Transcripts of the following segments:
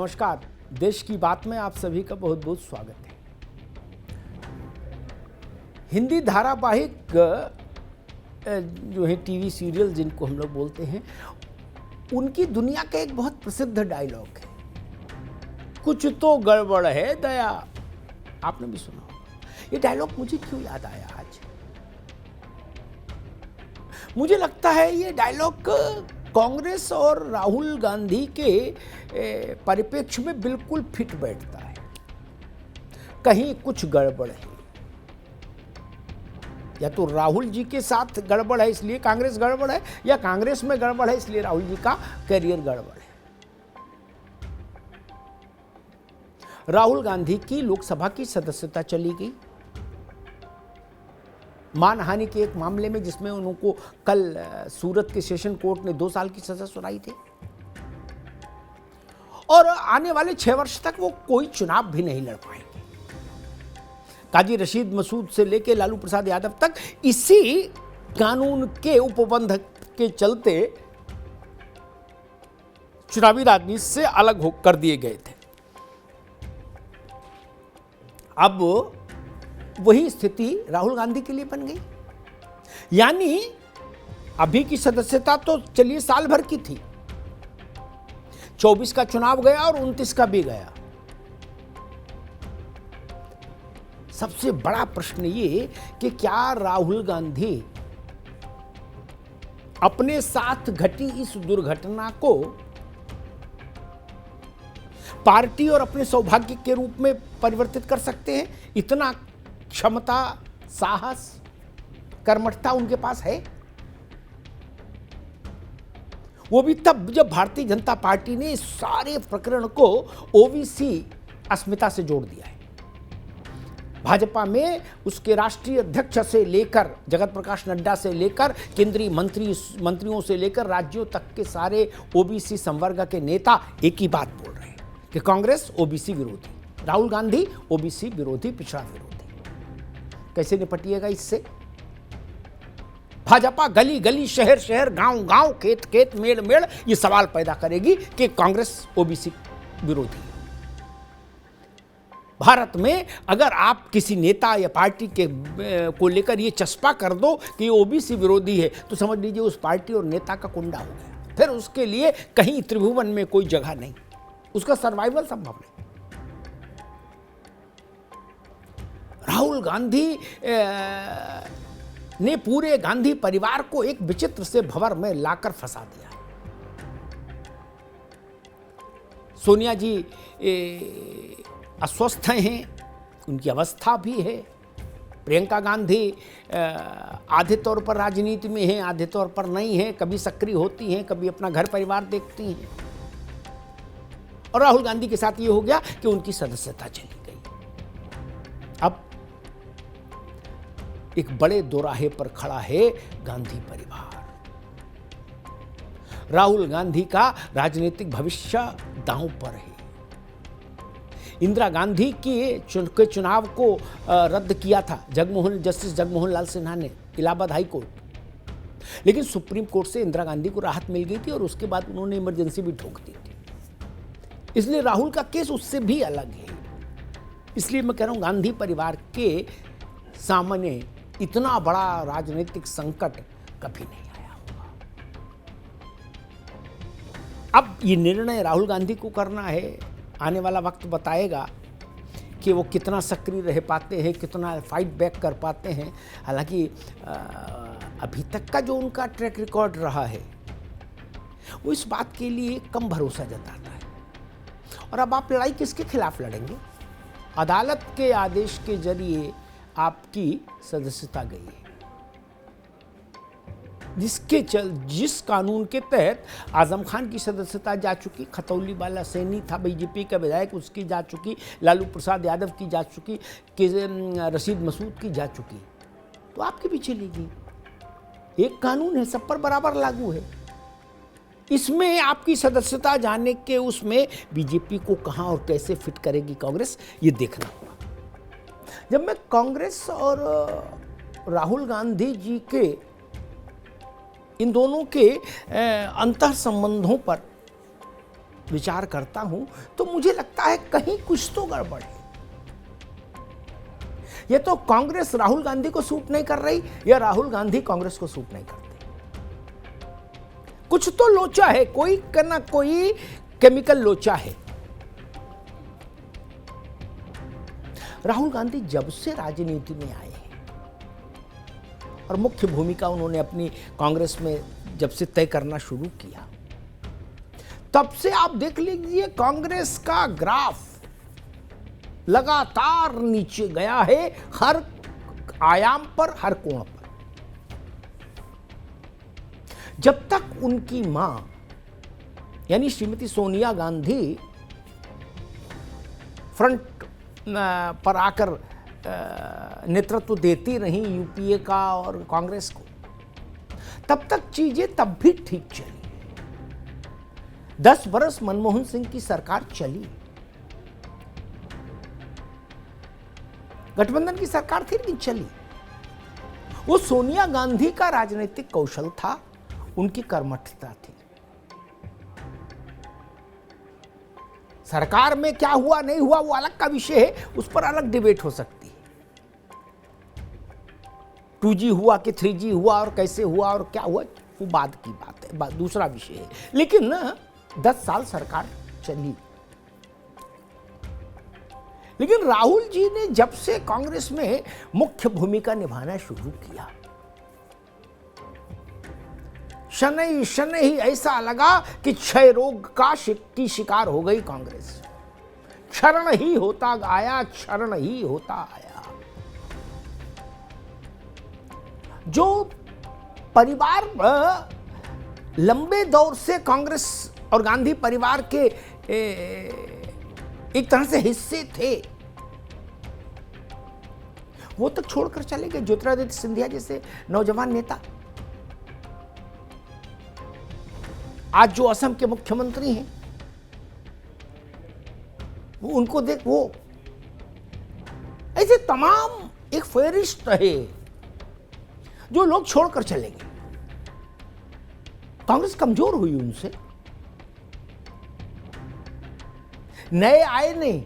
नमस्कार। देश की बात में आप सभी का बहुत बहुत स्वागत है। हिंदी धारावाहिक जो है टीवी सीरियल जिनको हम लोग बोलते हैं, उनकी दुनिया का एक बहुत प्रसिद्ध डायलॉग है, कुछ तो गड़बड़ है दया। आपने भी सुना होगा। ये डायलॉग मुझे क्यों याद आया आज? मुझे लगता है ये डायलॉग कांग्रेस और राहुल गांधी के परिप्रेक्ष्य में बिल्कुल फिट बैठता है। कहीं कुछ गड़बड़ है, या तो राहुल जी के साथ गड़बड़ है इसलिए कांग्रेस गड़बड़ है, या कांग्रेस में गड़बड़ है इसलिए राहुल जी का करियर गड़बड़ है। राहुल गांधी की लोकसभा की सदस्यता चली गई मानहानि के एक मामले में, जिसमें उनको कल सूरत के सेशन कोर्ट ने 2 साल की सजा सुनाई थी, और आने वाले 6 वर्ष तक वो कोई चुनाव भी नहीं लड़ पाएंगे। काजी रशीद मसूद से लेकर लालू प्रसाद यादव तक इसी कानून के उपबंध के चलते चुनावी राजनीति से अलग हो कर दिए गए थे। अब वही स्थिति राहुल गांधी के लिए बन गई। यानी अभी की सदस्यता तो चलिए साल भर की थी, 24 का चुनाव गया और 29 का भी गया। सबसे बड़ा प्रश्न ये कि क्या राहुल गांधी अपने साथ घटी इस दुर्घटना को पार्टी और अपने सौभाग्य के रूप में परिवर्तित कर सकते हैं? इतना क्षमता, साहस, कर्मठता उनके पास है? वो भी तब जब भारतीय जनता पार्टी ने इस सारे प्रकरण को ओबीसी अस्मिता से जोड़ दिया है। भाजपा में उसके राष्ट्रीय अध्यक्ष से लेकर जगत प्रकाश नड्डा से लेकर केंद्रीय मंत्रियों से लेकर राज्यों तक के सारे ओबीसी संवर्ग के नेता एक ही बात बोल रहे हैं कि कांग्रेस ओबीसी विरोधी, राहुल गांधी ओबीसी विरोधी, पिछड़ा विरोधी। कैसे निपटिएगा इससे? भाजपा गली गली, शहर शहर, गांव गांव, खेत खेत, मेड़ मेड़ ये सवाल पैदा करेगी कि कांग्रेस ओबीसी विरोधी है। भारत में अगर आप किसी नेता या पार्टी के को लेकर ये चस्पा कर दो कि ओबीसी विरोधी है, तो समझ लीजिए उस पार्टी और नेता का कुंडा हो गया। फिर उसके लिए कहीं त्रिभुवन में कोई जगह नहीं, उसका सर्वाइवल संभव नहीं। राहुल गांधी ने पूरे गांधी परिवार को एक विचित्र से भंवर में लाकर फंसा दिया। सोनिया जी अस्वस्थ हैं, उनकी अवस्था भी है। प्रियंका गांधी आधे तौर पर राजनीति में हैं, आधे तौर पर नहीं हैं, कभी सक्रिय होती हैं, कभी अपना घर परिवार देखती हैं। और राहुल गांधी के साथ ये हो गया कि उनकी सदस्यता चली गई। अब एक बड़े दोराहे पर खड़ा है गांधी परिवार। राहुल गांधी का राजनीतिक भविष्य दांव पर है। इंदिरा गांधी के चुनाव को रद्द किया था जस्टिस जगमोहन लाल सिन्हा ने, इलाहाबाद हाई कोर्ट। लेकिन सुप्रीम कोर्ट से इंदिरा गांधी को राहत मिल गई थी और उसके बाद उन्होंने इमरजेंसी भी ठोक दी थी। इसलिए राहुल का केस उससे भी अलग है। इसलिए मैं कह रहा हूं गांधी परिवार के सामने इतना बड़ा राजनीतिक संकट कभी नहीं आया होगा। अब ये निर्णय राहुल गांधी को करना है। आने वाला वक्त बताएगा कि वो कितना सक्रिय रह पाते हैं, कितना फाइट बैक कर पाते हैं। हालांकि अभी तक का जो उनका ट्रैक रिकॉर्ड रहा है वो इस बात के लिए कम भरोसा जताता है। और अब आप लड़ाई किसके खिलाफ लड़ेंगे? अदालत के आदेश के जरिए आपकी सदस्यता गई है, जिस कानून के तहत आजम खान की सदस्यता जा चुकी, खतौली वाला सैनी था बीजेपी का विधायक, उसकी जा चुकी, लालू प्रसाद यादव की जा चुकी, रशीद मसूद की जा चुकी, तो आपके भी चलेगी। एक कानून है, सब पर बराबर लागू है। इसमें आपकी सदस्यता जाने के उसमें बीजेपी को कहां और कैसे फिट करेगी कांग्रेस, ये देखना होगा। जब मैं कांग्रेस और राहुल गांधी जी के इन दोनों के अंतः संबंधों पर विचार करता हूं तो मुझे लगता है कहीं कुछ तो गड़बड़ है। ये तो कांग्रेस राहुल गांधी को सूट नहीं कर रही या राहुल गांधी कांग्रेस को सूट नहीं करते। कुछ तो लोचा है, कोई ना कोई केमिकल लोचा है। राहुल गांधी जब से राजनीति में आए हैं और मुख्य भूमिका उन्होंने अपनी कांग्रेस में जब से तय करना शुरू किया, तब से आप देख लीजिए कांग्रेस का ग्राफ लगातार नीचे गया है, हर आयाम पर, हर कोण पर। जब तक उनकी मां यानी श्रीमती सोनिया गांधी फ्रंट पर आकर नेतृत्व देती रही यूपीए का और कांग्रेस को, तब तक चीजें तब भी ठीक चली। 10 बरस मनमोहन सिंह की सरकार चली, गठबंधन की सरकार थी लेकिन चली। वो सोनिया गांधी का राजनीतिक कौशल था, उनकी कर्मठता थी। सरकार में क्या हुआ नहीं हुआ वो अलग का विषय है, उस पर अलग डिबेट हो सकती है। 2G हुआ कि 3G हुआ और कैसे हुआ और क्या हुआ वो बाद की बात है, दूसरा विषय है। लेकिन ना 10 साल सरकार चली। लेकिन राहुल जी ने जब से कांग्रेस में मुख्य भूमिका निभाना शुरू किया, शनई शनई ही ऐसा लगा कि क्षय रोग की शिकार हो गई कांग्रेस। क्षरण ही होता आया, क्षरण ही होता आया। जो परिवार लंबे दौर से कांग्रेस और गांधी परिवार के एक तरह से हिस्से थे, वो तक छोड़कर चले गए। ज्योतिरादित्य सिंधिया जैसे नौजवान नेता आज जो असम के मुख्यमंत्री हैं, वो उनको देख, वो ऐसे तमाम एक फेरिस्ट है जो लोग छोड़कर चले गए। कांग्रेस कमजोर हुई उनसे। नए आए नहीं,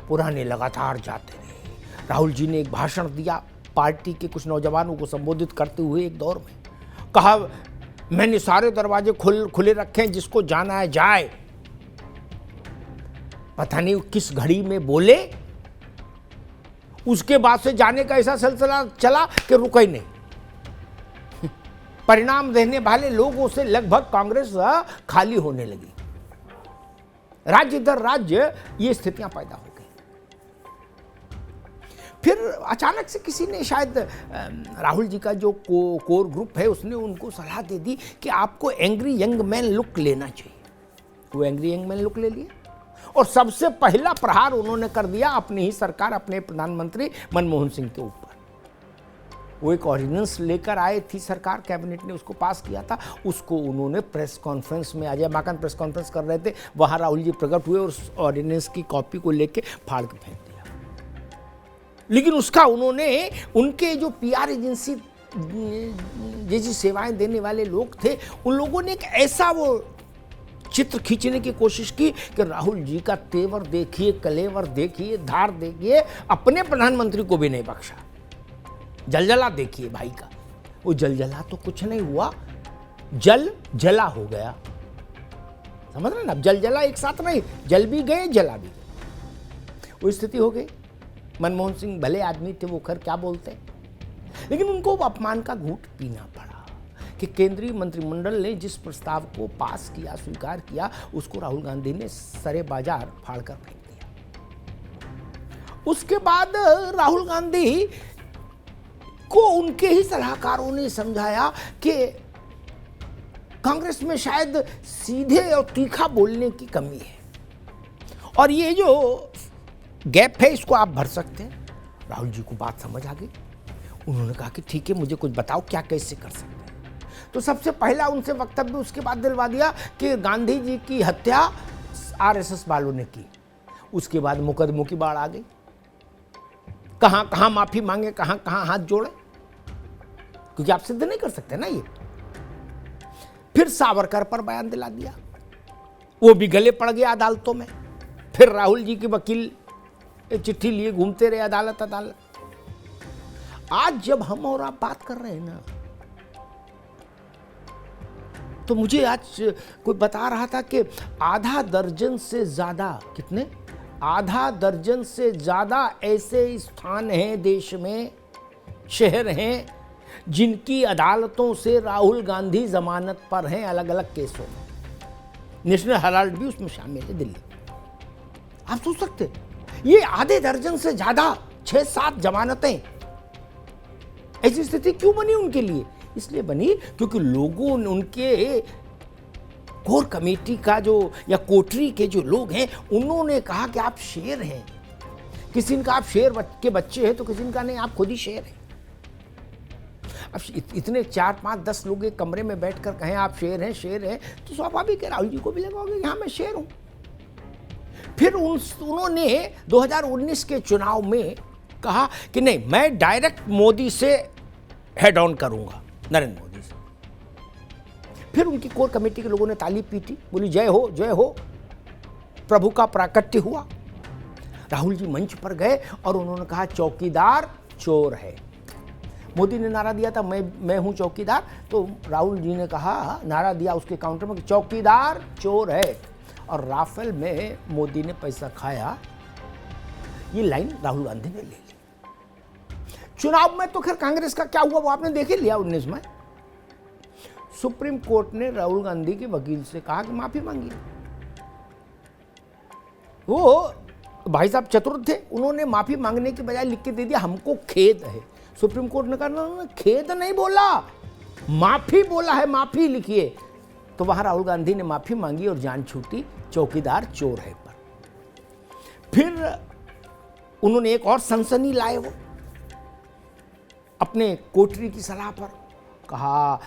पुराने लगातार जाते रहे। राहुल जी ने एक भाषण दिया पार्टी के कुछ नौजवानों को संबोधित करते हुए एक दौर में, कहा मैंने सारे दरवाजे खुले रखे हैं, जिसको जाना है जाए। पता नहीं किस घड़ी में बोले, उसके बाद से जाने का ऐसा सिलसिला चला कि रुका ही नहीं। परिणाम देने वाले लोगों से लगभग कांग्रेस खाली होने लगी। राज्य दर राज्य ये स्थितियां पैदा हो गई। फिर अचानक से किसी ने, शायद राहुल जी का जो कोर ग्रुप है, उसने उनको सलाह दे दी कि आपको एंग्री यंग मैन लुक लेना चाहिए। वो एंग्री यंग मैन लुक ले लिया और सबसे पहला प्रहार उन्होंने कर दिया अपनी ही सरकार, अपने प्रधानमंत्री मनमोहन सिंह के ऊपर। वो एक ऑर्डिनेंस लेकर आए थी सरकार, कैबिनेट ने उसको पास किया था। उसको उन्होंने प्रेस कॉन्फ्रेंस में, अजय माकन प्रेस कॉन्फ्रेंस कर रहे थे, वहाँ राहुल जी प्रकट हुए और उस ऑर्डिनेंस की कॉपी को लेके फाड़ के फेंक दिया। लेकिन उसका उन्होंने, उनके जो PR एजेंसी जैसी सेवाएं देने वाले लोग थे, उन लोगों ने एक ऐसा वो चित्र खींचने की कोशिश की कि राहुल जी का तेवर देखिए, कलेवर देखिए, धार देखिए, अपने प्रधानमंत्री को भी नहीं बख्शा। जलजला देखिए भाई का। वो जलजला तो कुछ नहीं हुआ, जल जला हो गया। समझ रहे ना? अब जलजला एक साथ नहीं, जल भी गए, जला भी गए। वो स्थिति हो गई। मनमोहन सिंह भले आदमी थे, वो खैर क्या बोलते, लेकिन उनको अपमान का घूंट पीना पड़ा कि केंद्रीय मंत्रिमंडल ने जिस प्रस्ताव को पास किया, स्वीकार किया, उसको राहुल गांधी ने सरे बाजार फाड़कर फेंक दिया। उसके बाद राहुल गांधी को उनके ही सलाहकारों ने समझाया कि कांग्रेस में शायद सीधे और तीखा बोलने की कमी है और ये जो गैप है इसको आप भर सकते हैं। राहुल जी को बात समझ आ गई। उन्होंने कहा कि ठीक है, मुझे कुछ बताओ क्या कैसे कर सकते हैं। तो सबसे पहला उनसे वक्तव्य उसके बाद दिलवा दिया कि गांधी जी की हत्या RSS वालों ने की। उसके बाद मुकदमों की बाढ़ आ गई। कहां कहां माफी मांगे, कहां कहां हाथ जोड़े, क्योंकि आप सिद्ध नहीं कर सकते ना ये। फिर सावरकर पर बयान दिला दिया। वो भी गले पड़ गया अदालतों में। फिर राहुल जी के वकील चिट्ठी लिए घूमते रहे अदालत अदालत। आज जब हम और आप बात कर रहे हैं ना, तो मुझे आज कोई बता रहा था कि आधा दर्जन से ज्यादा, कितने, आधा दर्जन से ज्यादा ऐसे स्थान हैं देश में, शहर हैं, जिनकी अदालतों से राहुल गांधी जमानत पर हैं अलग अलग केसों में। नेशनल हेराल्ड भी उसमें शामिल है, दिल्ली। आप सोच सकते, ये आधे दर्जन से ज्यादा, 6-7 जमानतें। ऐसी स्थिति क्यों बनी उनके लिए? इसलिए बनी क्योंकि लोगों ने, उनके कोर कमेटी का जो, या कोटरी के जो लोग हैं, उन्होंने कहा कि आप शेर हैं। किसी ने कहा आप शेर के बच्चे हैं, तो किसी ने कहा नहीं, आप खुद ही शेर हैं। अब इतने 4-5-10 लोग एक कमरे में बैठकर कहें आप शेर हैं, शेर हैं, तो स्वाभाविक है राहुल जी को भी लगा होगा कि हाँ मैं शेर हूं। फिर उन्होंने 2019 के चुनाव में कहा कि नहीं, मैं डायरेक्ट मोदी से हेड ऑन करूंगा, नरेंद्र मोदी से। फिर उनकी कोर कमेटी के लोगों ने ताली पीटी, बोली जय हो जय हो, प्रभु का प्राकट्य हुआ। राहुल जी मंच पर गए और उन्होंने कहा चौकीदार चोर है। मोदी ने नारा दिया था मैं हूं चौकीदार, तो राहुल जी ने कहा, नारा दिया उसके काउंटर में कि चौकीदार चोर है, और राफेल में मोदी ने पैसा खाया। ये लाइन राहुल गांधी ने ले ली। चुनाव में तो खैर कांग्रेस का क्या हुआ वो आपने देख ही लिया 19 में। सुप्रीम कोर्ट ने राहुल गांधी के वकील से कहा कि माफी मांगी। वो भाई साहब चतुर थे, उन्होंने माफी मांगने के बजाय लिख के दे दिया हमको खेद है। सुप्रीम कोर्ट ने कहा ना, खेद नहीं बोला, माफी बोला है, माफी लिखिए। तो वहां राहुल गांधी ने माफी मांगी और जान छूटी चौकीदार चोर है पर। फिर उन्होंने एक और सनसनी लाए, वो अपने कोटरी की सलाह पर कहा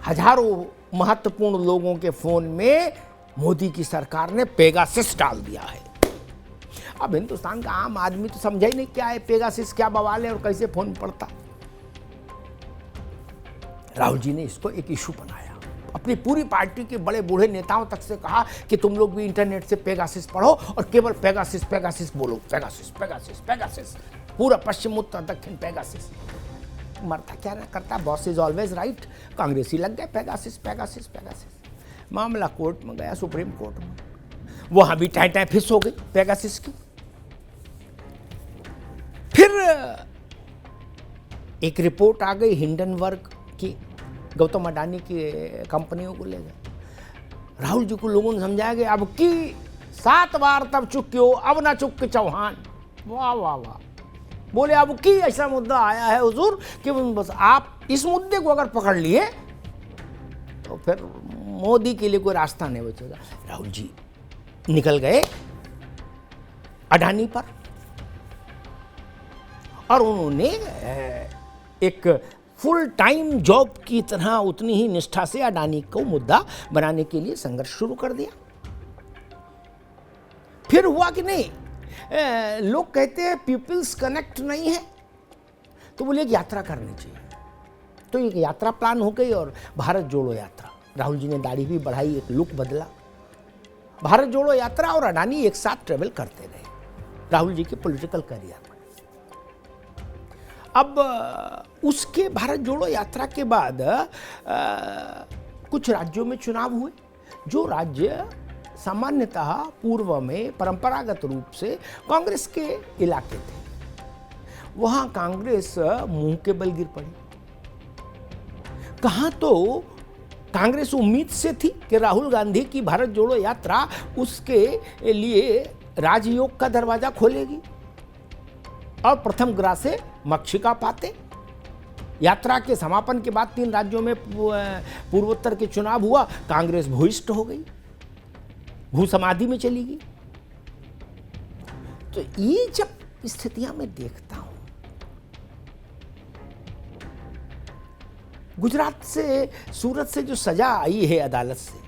हजारों महत्वपूर्ण लोगों के फोन में मोदी की सरकार ने पेगासस डाल दिया है। अब हिंदुस्तान का आम आदमी तो समझा ही नहीं क्या है पेगासस, क्या बवाल है और कैसे फोन पड़ता। राहुल जी ने इसको एक इशू बनाया, अपनी पूरी पार्टी के बड़े बूढ़े नेताओं तक से कहा कि तुम लोग भी इंटरनेट से पेगासस पढ़ो और केवल पेगासस पेगासस बोलो, पेगासस पेगासस पेगासस, पूरा पश्चिम उत्तर दक्षिण पेगासस। मरता क्या करता, बॉस इज ऑलवेज राइट। कांग्रेसी लग गए पेगासस पेगासस पेगासस। मामला कोर्ट में गया, सुप्रीम कोर्ट में, वहां भी टाई टाई फिस हो गई पेगासस की। फिर एक रिपोर्ट आ गई हिंडनबर्ग की, गौतम अडानी की कंपनियों को ले गए। राहुल जी को लोगों ने समझाया कि अब की 7 बार तब चुप क्यों, अब ना चुप के चौहान। वाह वाह वाह। बोले अब की ऐसा मुद्दा आया है हुजूर कि बस आप इस मुद्दे को अगर पकड़ लिए तो फिर मोदी के लिए कोई रास्ता नहीं बचेगा। राहुल जी निकल गए अडानी पर और उन्होंने एक फुल टाइम जॉब की तरह उतनी ही निष्ठा से अडानी को मुद्दा बनाने के लिए संघर्ष शुरू कर दिया। फिर हुआ कि नहीं, लोग कहते हैं पीपल्स कनेक्ट नहीं है, तो बोले एक यात्रा करनी चाहिए। तो एक यात्रा प्लान हो गई और भारत जोड़ो यात्रा। राहुल जी ने दाढ़ी भी बढ़ाई, एक लुक बदला। भारत जोड़ो यात्रा और अडानी एक साथ ट्रेवल करते रहे राहुल जी के पॉलिटिकल करियर में। अब उसके भारत जोड़ो यात्रा के बाद कुछ राज्यों में चुनाव हुए, जो राज्य सामान्यतः पूर्व में परंपरागत रूप से कांग्रेस के इलाके थे, वहां कांग्रेस मुंह के बल गिर पड़ी। कहां तो कांग्रेस उम्मीद से थी कि राहुल गांधी की भारत जोड़ो यात्रा उसके लिए राजयोग का दरवाजा खोलेगी और प्रथम ग्रासे मक्षिका पाते। यात्रा के समापन के बाद 3 राज्यों में पूर्वोत्तर के चुनाव हुआ, कांग्रेस भूयिष्ठ हो गई, भू समाधि में चली गई। तो ये जब स्थितियां मैं देखता हूं, गुजरात से, सूरत से जो सजा आई है अदालत से,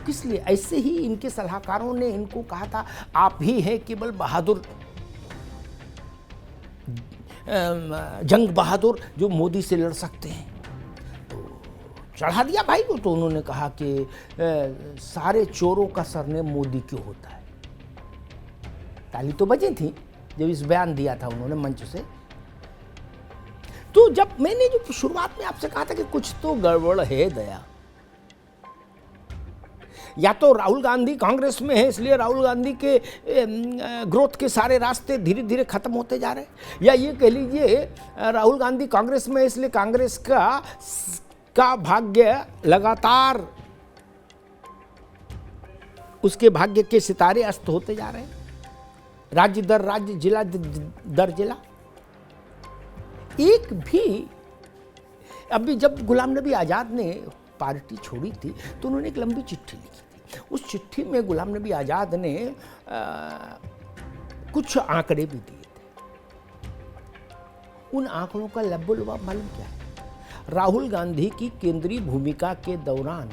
किस लिए? ऐसे ही इनके सलाहकारों ने इनको कहा था आप ही हैं केवल बहादुर, जंग बहादुर जो मोदी से लड़ सकते हैं। तो चढ़ा दिया भाई को। तो उन्होंने कहा कि सारे चोरों का सरनेम मोदी क्यों होता है। ताली तो बजी थी जब इस बयान दिया था उन्होंने मंच से। तो जब मैंने जो शुरुआत में आपसे कहा था कि कुछ तो गड़बड़ है दया, या तो राहुल गांधी कांग्रेस में है इसलिए राहुल गांधी के ग्रोथ के सारे रास्ते धीरे धीरे खत्म होते जा रहे हैं, या ये कह लीजिए राहुल गांधी कांग्रेस में है इसलिए कांग्रेस का भाग्य लगातार, उसके भाग्य के सितारे अस्त होते जा रहे हैं, राज्य दर राज्य, जिला दर जिला। एक भी अभी जब गुलाम नबी आज़ाद ने पार्टी छोड़ी थी तो उन्होंने एक लंबी चिट्ठी लिखी थी। उस चिट्ठी में गुलाम नबी आज़ाद ने कुछ आंकड़े भी दिए थे। उन आंकड़ों का लब्बो-लुबाब मालूम क्या है? राहुल गांधी की केंद्रीय भूमिका के दौरान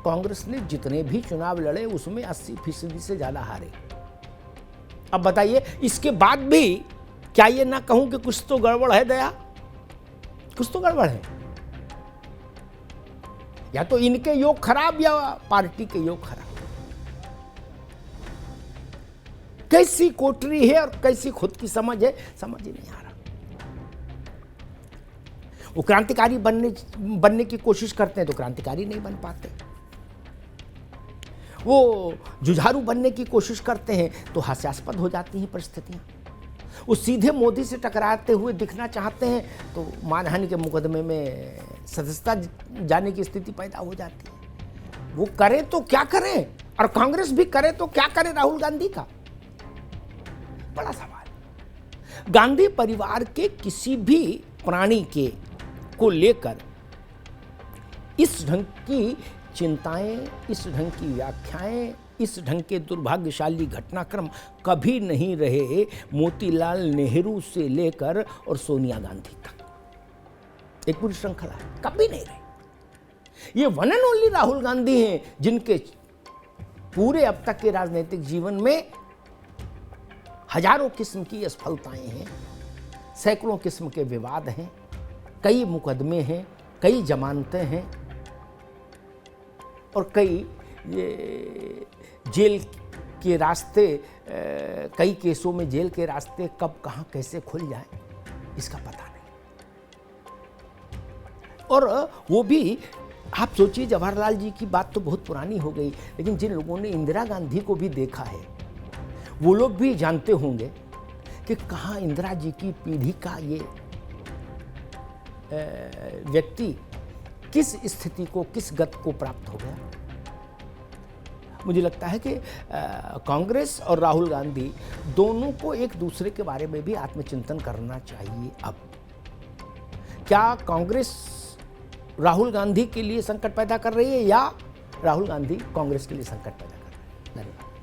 कांग्रेस ने जितने भी चुनाव लड़े उसमें 80% से ज़्यादा हारे। अब बताइए, इसके बाद भी क्या ये ना कहूं कि कुछ तो गड़बड़ है दया? कुछ तो गड़बड़ है। या तो इनके योग खराब या पार्टी के योग खराब। कैसी कोटरी है और कैसी खुद की समझ है, समझ ही नहीं आ रहा। वो क्रांतिकारी बनने की कोशिश करते हैं तो क्रांतिकारी नहीं बन पाते। वो जुझारू बनने की कोशिश करते हैं तो हास्यास्पद हो जाती हैं परिस्थितियां। वो सीधे मोदी से टकराते हुए दिखना चाहते हैं तो मानहानि के मुकदमे में सदस्यता जाने की स्थिति पैदा हो जाती है। वो करें तो क्या करें, और कांग्रेस भी करे तो क्या करे राहुल गांधी का? बड़ा सवाल। गांधी परिवार के किसी भी प्राणी को लेकर इस ढंग की चिंताएं, इस ढंग की व्याख्याएं, इस ढंग के दुर्भाग्यशाली घटनाक्रम कभी नहीं रहे मोतीलाल नेहरू से लेकर और सोनिया गांधी तक। एक पूरी श्रृंखला है, कभी नहीं रहे। ये one and only Rahul Gandhi हैं जिनके पूरे अब तक के राजनीतिक जीवन में हजारों किस्म की असफलताएं हैं, सैकड़ों किस्म के विवाद हैं, कई मुकदमे हैं, कई जमानतें हैं और कई जेल के रास्ते, कई केसों में जेल के रास्ते कब कहां कैसे खुल जाए इसका पता नहीं। और वो भी आप सोचिए, जवाहरलाल जी की बात तो बहुत पुरानी हो गई, लेकिन जिन लोगों ने इंदिरा गांधी को भी देखा है वो लोग भी जानते होंगे कि कहाँ इंदिरा जी की पीढ़ी का ये व्यक्ति किस स्थिति को, किस गति को प्राप्त हो गया। मुझे लगता है कि कांग्रेस और राहुल गांधी दोनों को एक दूसरे के बारे में भी आत्मचिंतन करना चाहिए। अब क्या कांग्रेस राहुल गांधी के लिए संकट पैदा कर रही है या राहुल गांधी कांग्रेस के लिए संकट पैदा कर रहे हैं? धन्यवाद।